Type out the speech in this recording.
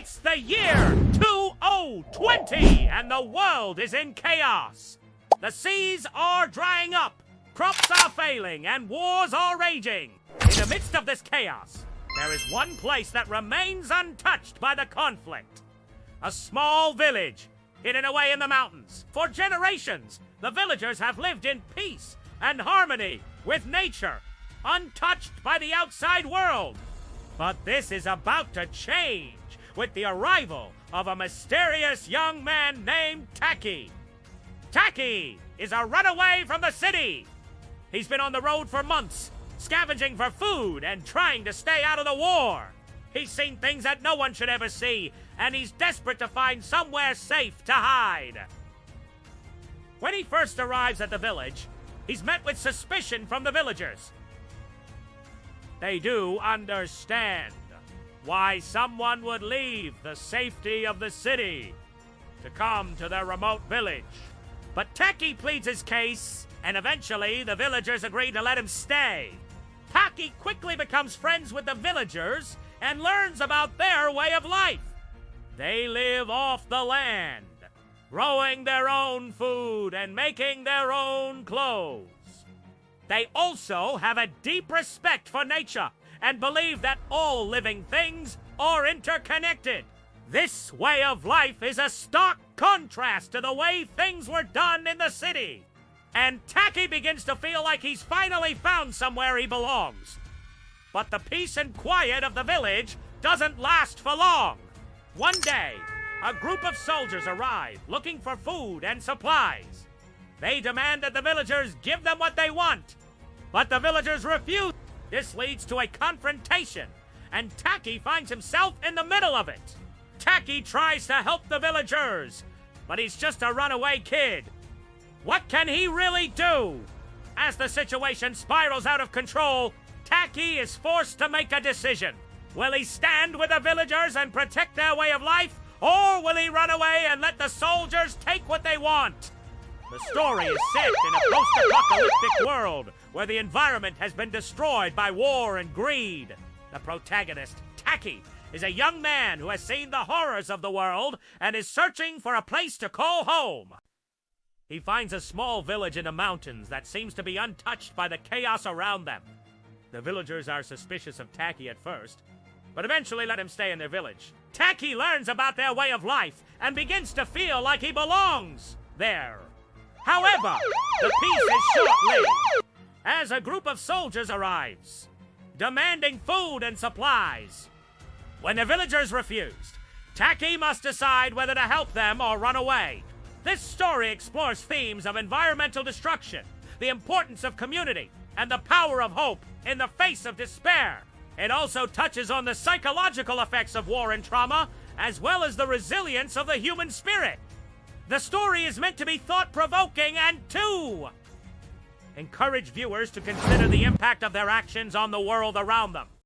It's the year 2020, and the world is in chaos. The seas are drying up, crops are failing, and wars are raging. In the midst of this chaos, there is one place that remains untouched by the conflict. A small village, hidden away in the mountains. For generations, the villagers have lived in peace and harmony with nature, untouched by the outside world. But this is about to change with the arrival of a mysterious young man named Tacky. Tacky is a runaway from the city. He's been on the road for months, scavenging for food and trying to stay out of the war. He's seen things that no one should ever see, and he's desperate to find somewhere safe to hide. When he first arrives at the village, he's met with suspicion from the villagers. They do understand why someone would leave the safety of the city to come to their remote village. But Tacky pleads his case, and eventually the villagers agree to let him stay. Tacky quickly becomes friends with the villagers and learns about their way of life. They live off the land, growing their own food and making their own clothes. They also have a deep respect for nature and believe that all living things are interconnected. This way of life is a stark contrast to the way things were done in the city. And Tacky begins to feel like he's finally found somewhere he belongs. But the peace and quiet of the village doesn't last for long. One day, a group of soldiers arrive looking for food and supplies. They demand that the villagers give them what they want, but the villagers refuse. This leads to a confrontation, and Tacky finds himself in the middle of it. Tacky tries to help the villagers, but he's just a runaway kid. What can he really do? As the situation spirals out of control, Tacky is forced to make a decision. Will he stand with the villagers and protect their way of life, or will he run away and let the soldiers take what they want? The story is set in a post-apocalyptic world where the environment has been destroyed by war and greed. The protagonist, Tacky, is a young man who has seen the horrors of the world and is searching for a place to call home. He finds a small village in the mountains that seems to be untouched by the chaos around them. The villagers are suspicious of Tacky at first, but eventually let him stay in their village. Tacky learns about their way of life and begins to feel like he belongs there. However, the peace is short-lived as a group of soldiers arrives, demanding food and supplies. When the villagers refused, Tacky must decide whether to help them or run away. This story explores themes of environmental destruction, the importance of community, and the power of hope in the face of despair. It also touches on the psychological effects of war and trauma, as well as the resilience of the human spirit. The story is meant to be thought-provoking and to encourage viewers to consider the impact of their actions on the world around them.